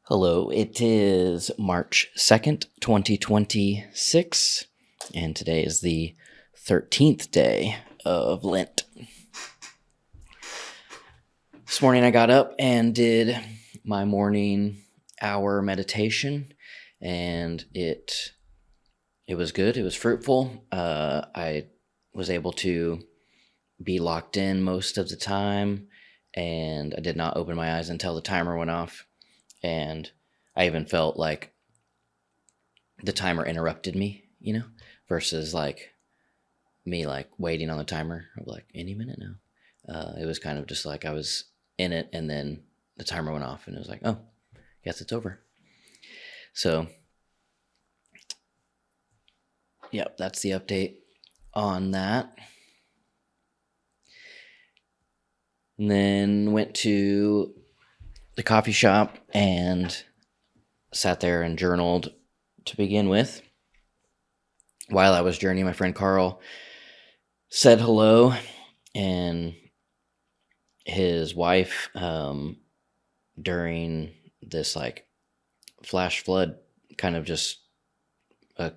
Hello, it is March 2nd, 2026, and today is the 13th day of Lent. This morning I got up and did my morning hour meditation, and it was good. It was fruitful. I was able to be locked in most of the time, and I did not open my eyes until the timer went off. And I even felt like the timer interrupted me, versus me waiting on the timer of any minute now. It was kind of just like I was in it, and then the timer went off, and it was like, oh, guess it's over. So, yep, that's the update on that. And then went to the coffee shop and sat there and journaled to begin with. While I was journeying, my friend Carl said hello, and his wife, during this flash flood, kind of just a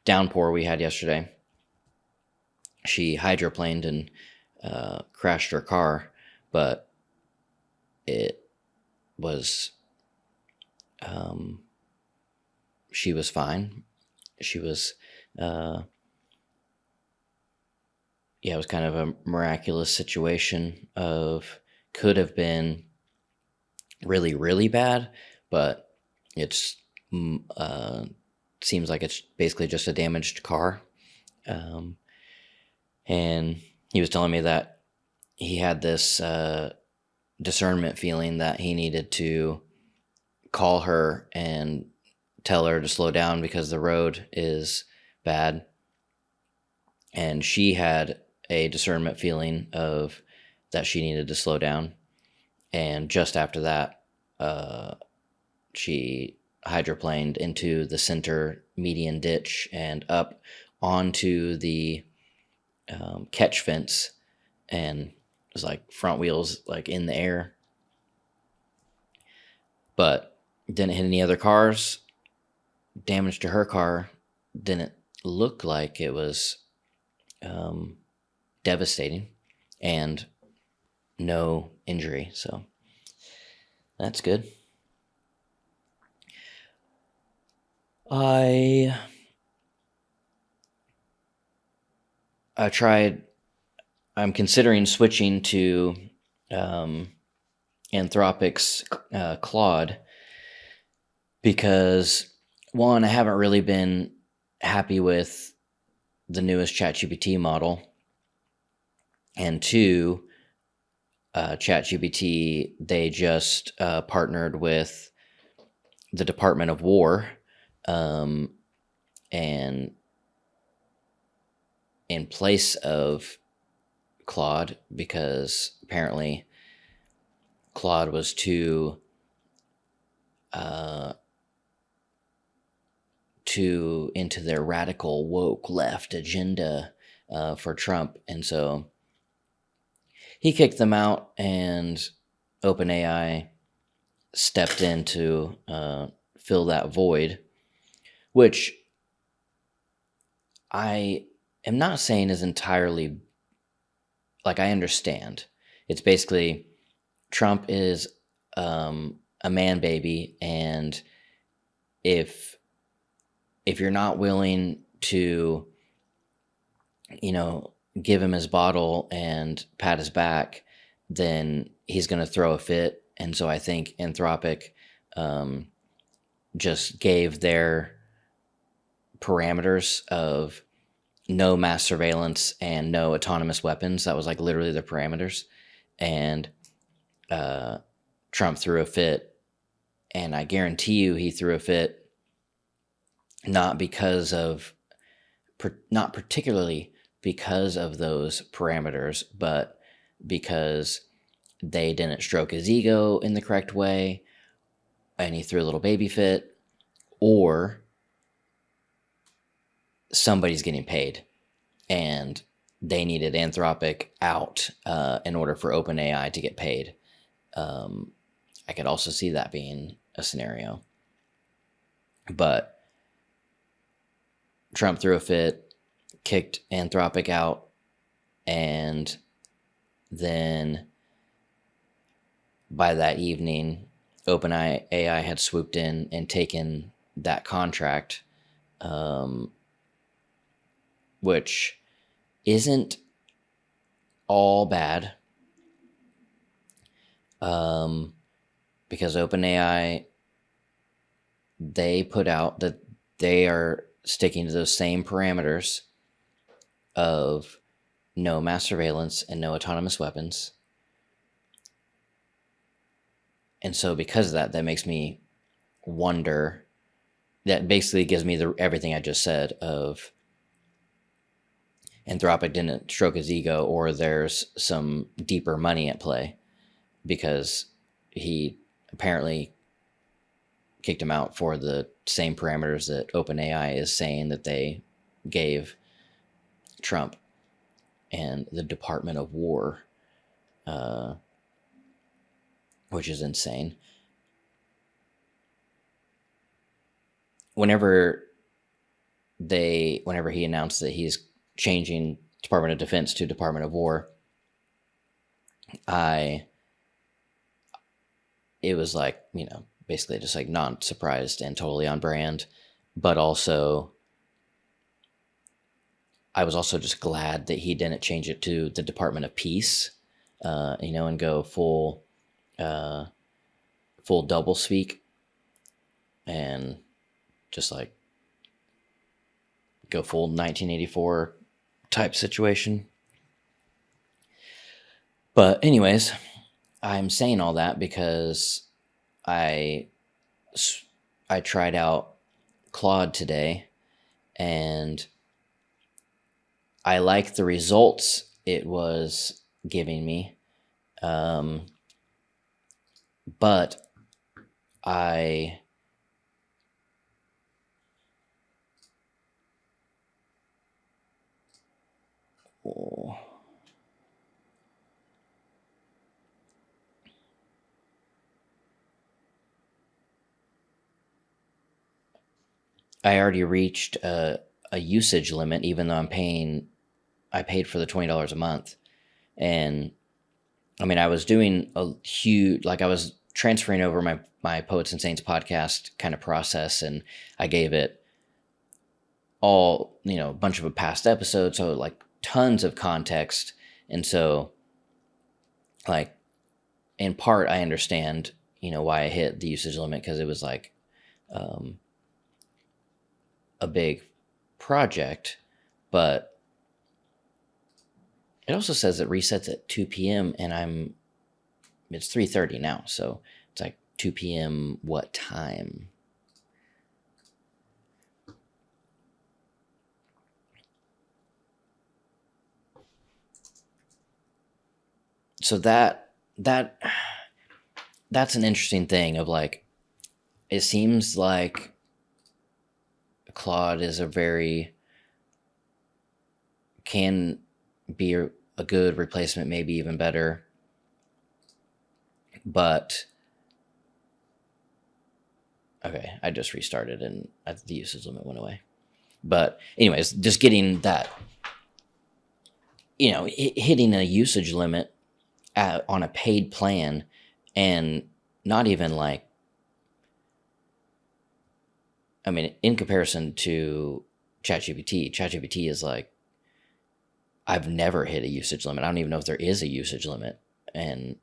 downpour we had yesterday, she hydroplaned and crashed her car, but it was she was fine. She was it was kind of a miraculous situation. Could have been really, really bad, but it's seems like it's basically just a damaged car. And he was telling me that he had this discernment feeling that he needed to call her and tell her to slow down because the road is bad. And she had a discernment feeling of that she needed to slow down. And just after that, she hydroplaned into the center median ditch and up onto the catch fence, and it was front wheels in the air, but didn't hit any other cars. Damage to her car didn't look like it was devastating, and no injury, so that's good. I'm considering switching to Anthropic's Claude, because one, I haven't really been happy with the newest ChatGPT model, and two, ChatGPT, they just partnered with the Department of War, and in place of Claude, because apparently Claude was too into their radical woke left agenda for Trump, and so he kicked them out, and OpenAI stepped in to fill that void, which I am not saying is entirely, I understand. It's basically Trump is a man baby, and if you're not willing to, give him his bottle and pat his back, then he's going to throw a fit. And so I think Anthropic just gave their parameters of no mass surveillance and no autonomous weapons. That was literally the parameters. And Trump threw a fit, and I guarantee you he threw a fit not particularly because of those parameters, but because they didn't stroke his ego in the correct way, and he threw a little baby fit, or somebody's getting paid, and they needed Anthropic out in order for OpenAI to get paid. I could also see that being a scenario. But Trump threw a fit, kicked Anthropic out, and then by that evening, OpenAI had swooped in and taken that contract, which isn't all bad, because OpenAI, they put out that they are sticking to those same parameters of no mass surveillance and no autonomous weapons. And so because of that, that makes me wonder, that basically gives me everything I just said of Anthropic didn't stroke his ego, or there's some deeper money at play, because he apparently kicked him out for the same parameters that OpenAI is saying that they gave Trump and the Department of War, which is insane. Whenever he announced that he's changing Department of Defense to Department of War, it was like, basically just like non-surprised and totally on brand. But also, I was also just glad that he didn't change it to the Department of Peace, and go full double speak and just like go full 1984 type situation. But anyways, I'm saying all that because I tried out Claude today, and I like the results it was giving me. But I already reached a usage limit, even though I paid for the $20 a month. And I mean, I was doing a huge, like I was transferring over my Poets and Saints podcast kind of process, and I gave it all, a bunch of past episodes, so like tons of context. And so, like, in part, I understand, why I hit the usage limit, because it was like a big project. But it also says it resets at 2 p.m. and it's 3:30 now, so it's like 2 p.m. what time? So that's an interesting thing of like, it seems like Claude is can be a good replacement, maybe even better. But okay, I just restarted and the usage limit went away. But anyways, just getting that, hitting a usage limit on a paid plan, and not even like, I mean, in comparison to ChatGPT is like, I've never hit a usage limit. I don't even know if there is a usage limit. And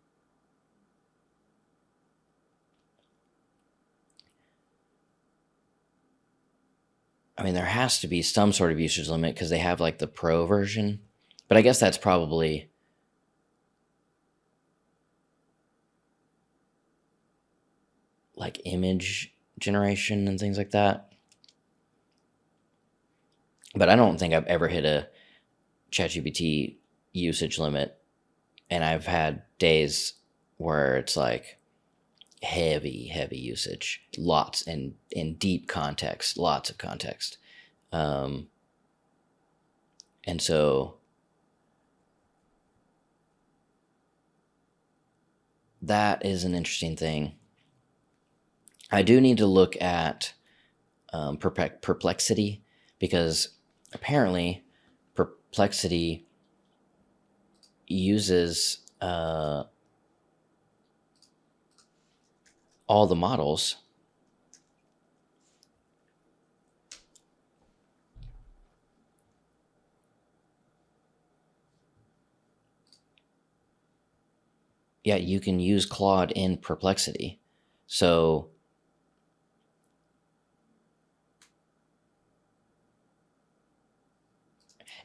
I mean, there has to be some sort of usage limit because they have like the pro version. But I guess that's probably like image generation and things like that. But I don't think I've ever hit a ChatGPT usage limit. And I've had days where it's like heavy usage, lots and in deep context, lots of context. And so that is an interesting thing. I do need to look at Perplexity, because apparently Perplexity uses all the models. Yeah, you can use Claude in Perplexity. So,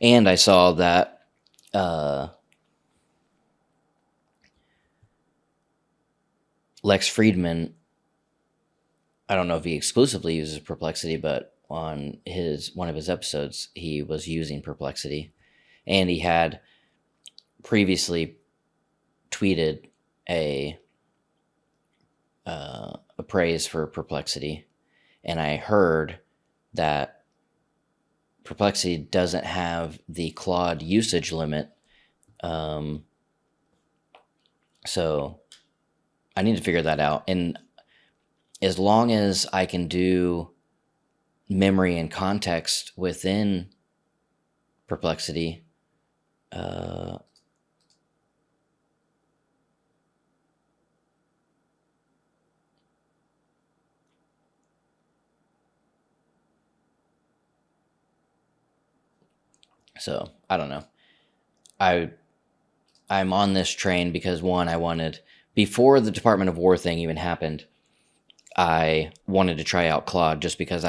and I saw that Lex Friedman, I don't know if he exclusively uses Perplexity, but on one of his episodes, he was using Perplexity, and he had previously tweeted a a praise for Perplexity, and I heard that Perplexity doesn't have the Claude usage limit, um, so I need to figure that out. And as long as I can do memory and context within Perplexity, uh, so I don't know. I I'm on this train because, one, I wanted, before the Department of War thing even happened, I wanted to try out Claude just because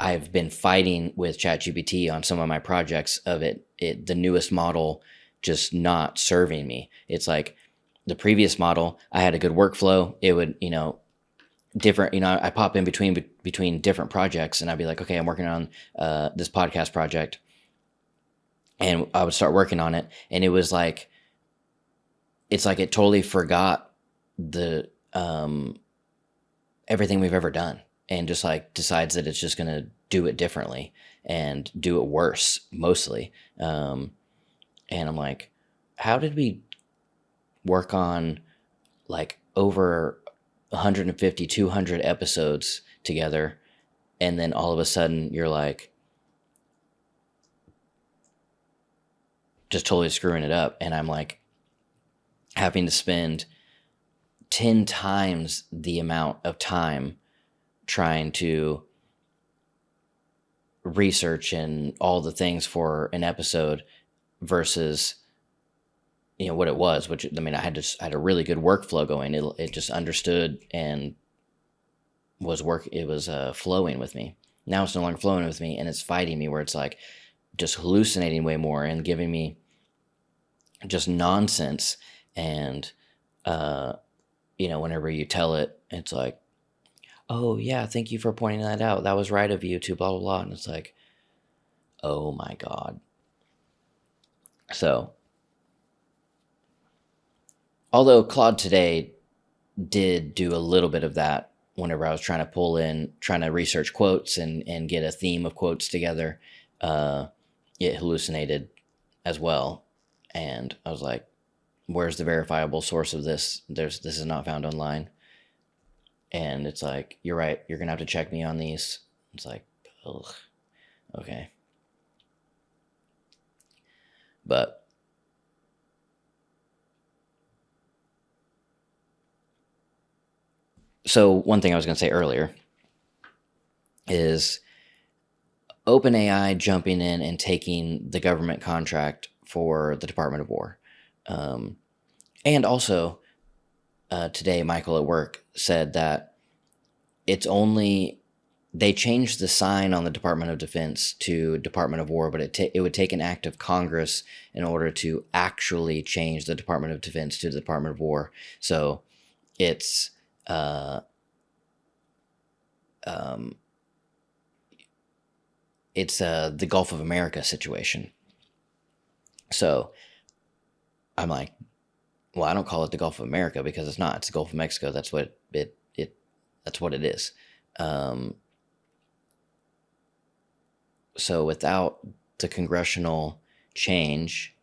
I've been fighting with ChatGPT on some of my projects of the newest model just not serving me. It's like the previous model, I had a good workflow. It would, different, I pop in between different projects, and I'd be like, okay, I'm working on this podcast project, and I would start working on it, and it was like, it's like it totally forgot the everything we've ever done, and just like decides that it's just going to do it differently and do it worse mostly. And I'm like, how did we work on like over 150, 200 episodes together, and then all of a sudden you're like just totally screwing it up? And I'm like having to spend 10 times the amount of time trying to research and all the things for an episode versus what it was, which, I mean, I had a really good workflow going. It just understood and it was flowing with me. Now it's no longer flowing with me, and it's fighting me, where it's like just hallucinating way more and giving me just nonsense. And whenever you tell it, it's like, oh yeah, thank you for pointing that out, that was right of you to blah blah blah. And it's like, oh my god. So, although Claude today did do a little bit of that whenever I was trying to research quotes and get a theme of quotes together, it hallucinated as well. And I was like, where's the verifiable source of this? This is not found online. And it's like, you're right, you're going to have to check me on these. It's like, ugh, okay. But so one thing I was going to say earlier is OpenAI jumping in and taking the government contract for the Department of War. And also, today, Michael at work said that they changed the sign on the Department of Defense to Department of War, but it would take an act of Congress in order to actually change the Department of Defense to the Department of War. So it's the Gulf of America situation. So I'm like, well, I don't call it the Gulf of America because it's not. It's the Gulf of Mexico. That's what that's what it is. So without the congressional change,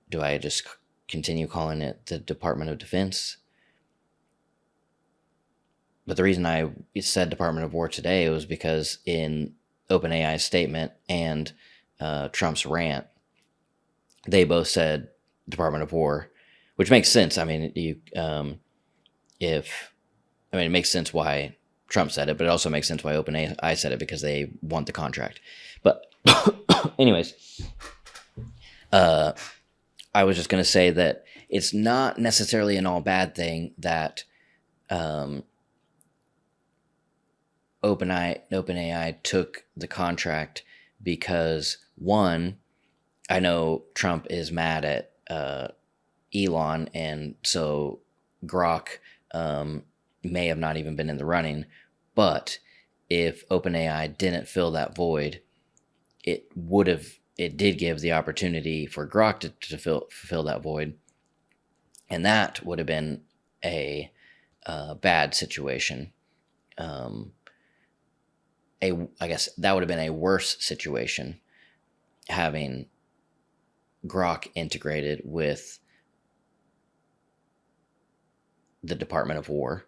do I just continue calling it the Department of Defense? But the reason I said Department of War today was because in OpenAI's statement and Trump's rant, they both said Department of War, which makes sense. I mean, it makes sense why Trump said it, but it also makes sense why OpenAI said it, because they want the contract. But anyways, I was just going to say that it's not necessarily an all bad thing that OpenAI took the contract, because one, I know Trump is mad at Elon, and so Grok may have not even been in the running. But if OpenAI didn't fill that void, it did give the opportunity for Grok to fulfill that void, and that would have been a bad situation. I guess that would have been a worse situation, having Grok integrated with the Department of War.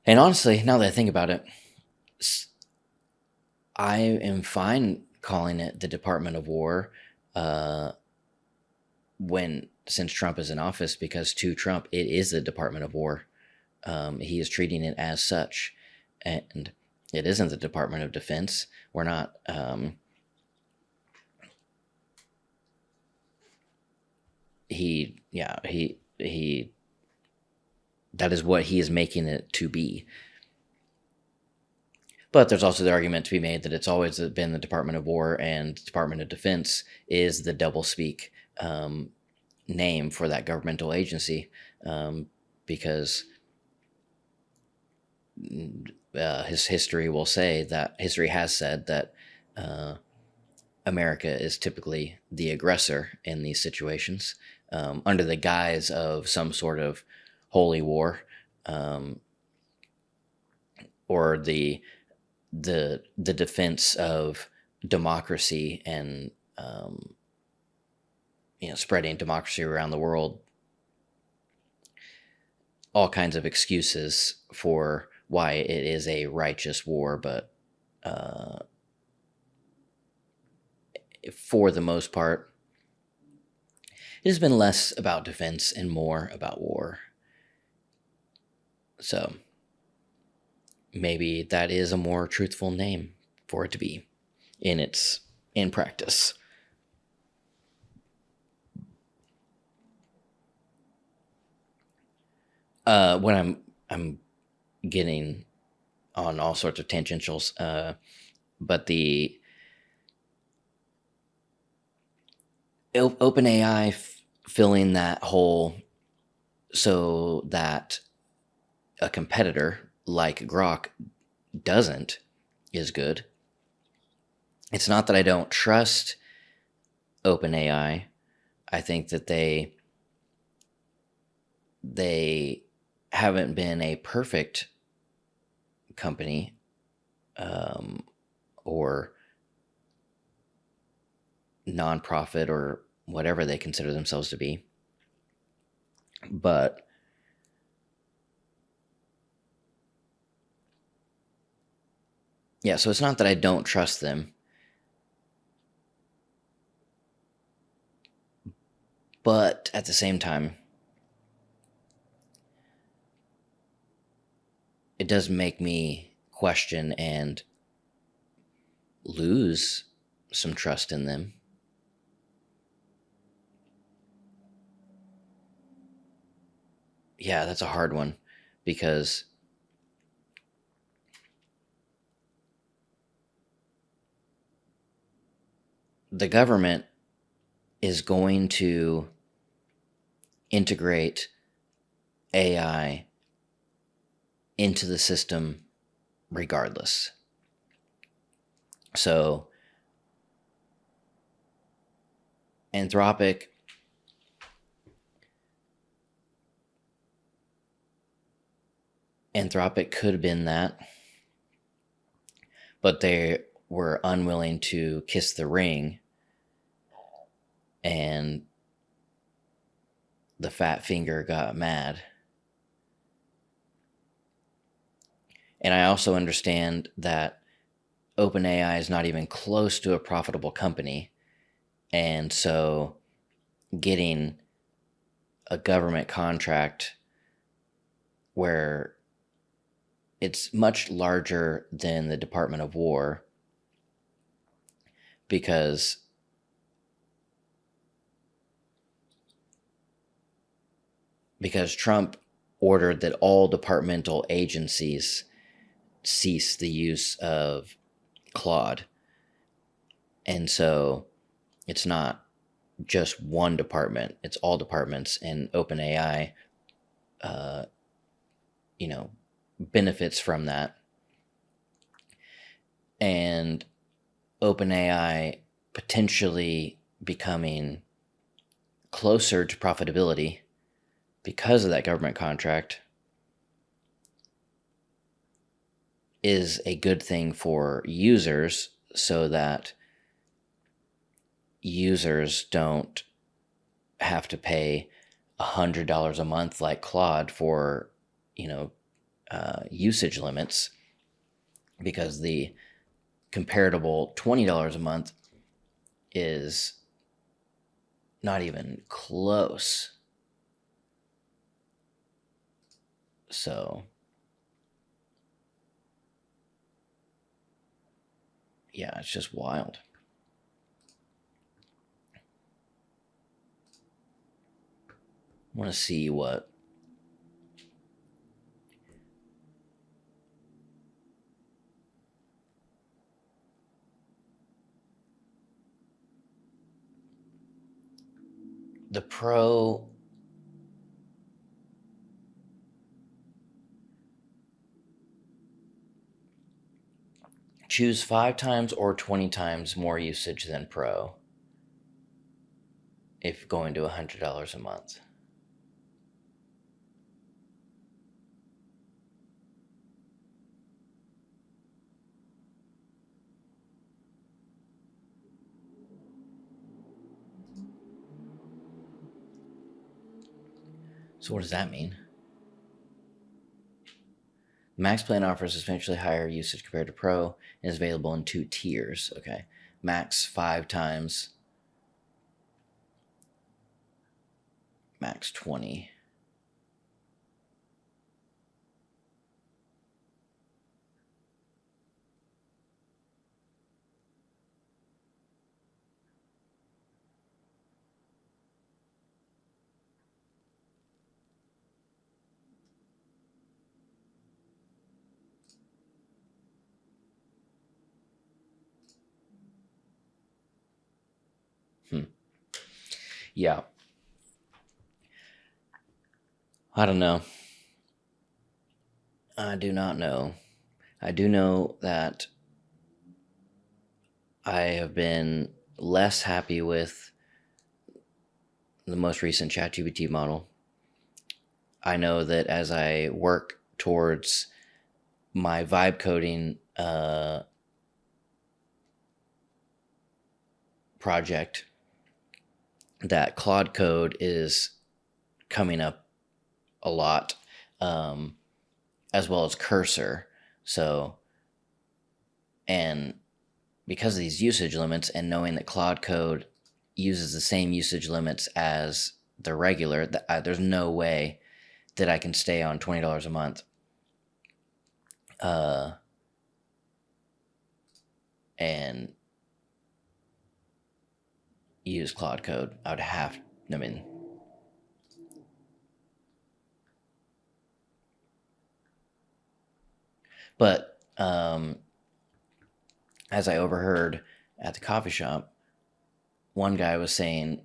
And honestly, now that I think about it, I am fine calling it the Department of War since Trump is in office, because to Trump, it is the Department of War. He is treating it as such, and it isn't the Department of Defense. We're not. That is what he is making it to be. But there's also the argument to be made that it's always been the Department of War, and Department of Defense is the doublespeak name for that governmental agency, because his history will say that history has said that America is typically the aggressor in these situations, under the guise of some sort of holy war, or the defense of democracy, and spreading democracy around the world. All kinds of excuses for why it is a righteous war, but for the most part, it has been less about defense and more about war. So maybe that is a more truthful name for it to be in practice. When I'm getting on all sorts of tangentials, but the OpenAI filling that hole so that a competitor like Grok doesn't is good. It's not that I don't trust OpenAI. I think that they haven't been a perfect company, or nonprofit, or whatever they consider themselves to be. But yeah, so it's not that I don't trust them, but at the same time, it does make me question and lose some trust in them. Yeah, that's a hard one, because the government is going to integrate AI into the system regardless. So Anthropic could have been that, but they were unwilling to kiss the ring, and the fat finger got mad. And I also understand that OpenAI is not even close to a profitable company. And so getting a government contract where it's much larger than the Department of War, because Trump ordered that all departmental agencies cease the use of Claude. And so it's not just one department, it's all departments, and OpenAI, uh, benefits from that. And OpenAI potentially becoming closer to profitability because of that government contract is a good thing for users, so that users don't have to pay $100 a month like Claude for, usage limits, because the comparable $20 a month is not even close. So, yeah, it's just wild. I want to see what the Pro. Choose 5 times or 20 times more usage than Pro if going to $100 a month. So what does that mean? Max plan offers substantially higher usage compared to Pro and is available in 2 tiers. Okay. Max 5 times. Max 20. Yeah. I don't know. I do not know. I do know that I have been less happy with the most recent ChatGPT model. I know that as I work towards my vibe coding project, that Claude Code is coming up a lot, as well as Cursor. So, and because of these usage limits, and knowing that Claude Code uses the same usage limits as the regular, there's no way that I can stay on $20 a month. And use Claude Code. I would have, I mean, but as I overheard at the coffee shop, one guy was saying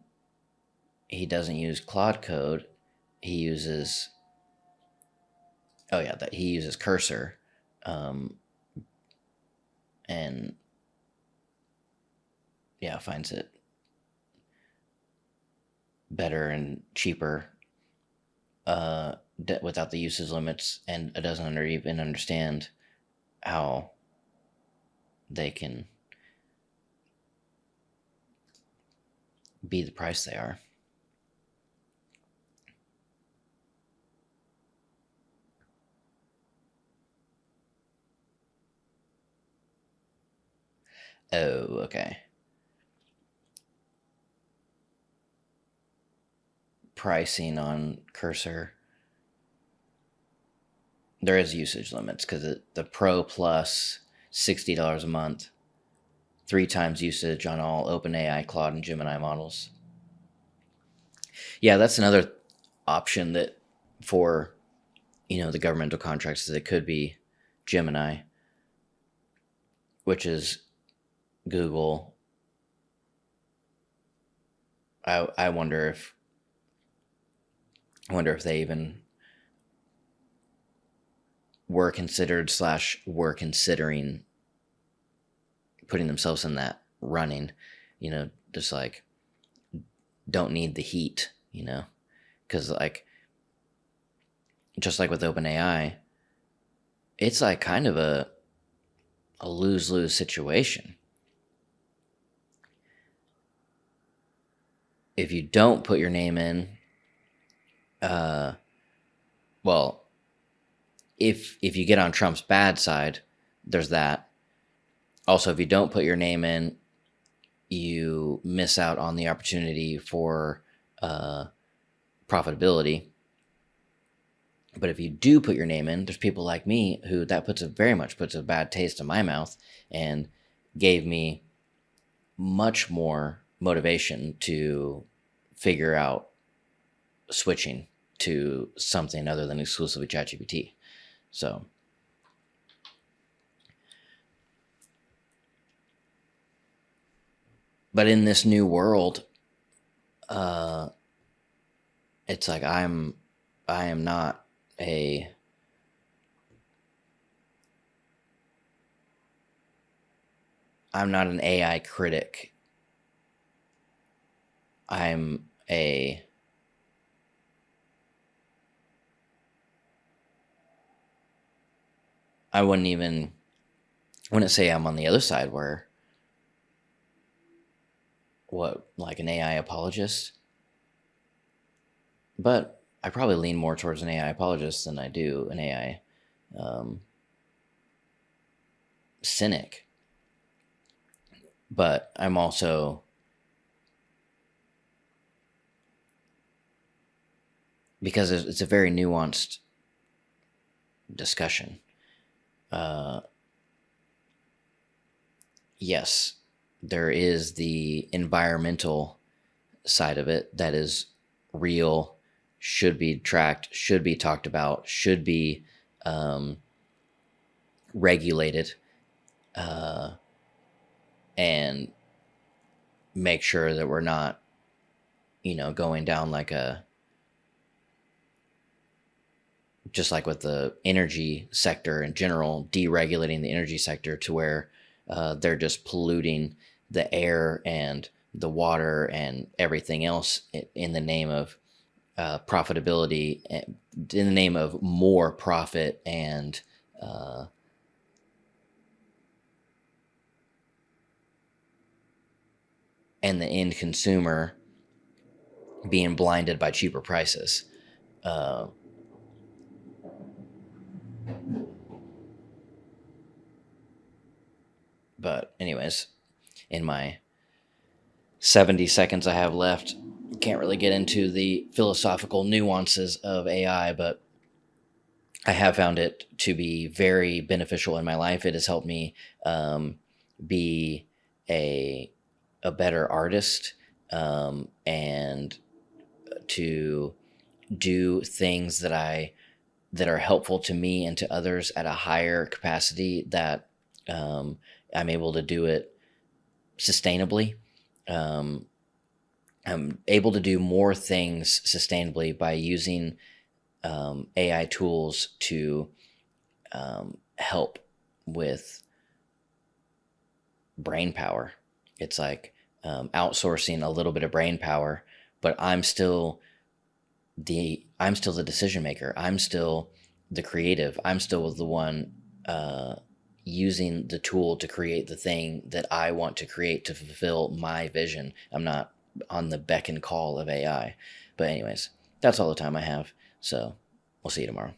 he doesn't use Claude Code. He uses, that he uses Cursor, and finds it better and cheaper without the usage limits, and it doesn't even understand how they can be the price they are. Oh, okay. Pricing on Cursor. There is usage limits because the Pro Plus, $60 a month, 3 times usage on all OpenAI, Claude, and Gemini models. Yeah, that's another option that for the governmental contracts is it could be Gemini, which is Google. I wonder if they even were considering putting themselves in that running, just like don't need the heat, because like just like with OpenAI, it's like kind of a lose-lose situation. If you don't put your name in, well, if you get on Trump's bad side, there's that. Also, if you don't put your name in, you miss out on the opportunity for profitability. But if you do put your name in, there's people like me who that very much puts a bad taste in my mouth and gave me much more motivation to figure out switching to something other than exclusively ChatGPT. So, but in this new world, it's like I am not I'm not an AI critic. I wouldn't say I'm on the other side where like an AI apologist, but I probably lean more towards an AI apologist than I do an AI cynic. But I'm also, because it's a very nuanced discussion. Yes, there is the environmental side of it that is real, should be tracked, should be talked about, should be regulated, and make sure that we're not, going down like just like with the energy sector in general, deregulating the energy sector to where they're just polluting the air and the water and everything else in the name of profitability, in the name of more profit and the end consumer being blinded by cheaper prices. But anyways, in my 70 seconds I have left, can't really get into the philosophical nuances of AI, but I have found it to be very beneficial in my life. It has helped me be a better artist, and to do things that are helpful to me and to others at a higher capacity, that I'm able to do it sustainably. I'm able to do more things sustainably by using AI tools to help with brain power. It's like outsourcing a little bit of brain power, but I'm still the decision maker. I'm still the creative. I'm still the one using the tool to create the thing that I want to create to fulfill my vision. I'm not on the beck and call of AI. But anyways, that's all the time I have. So we'll see you tomorrow.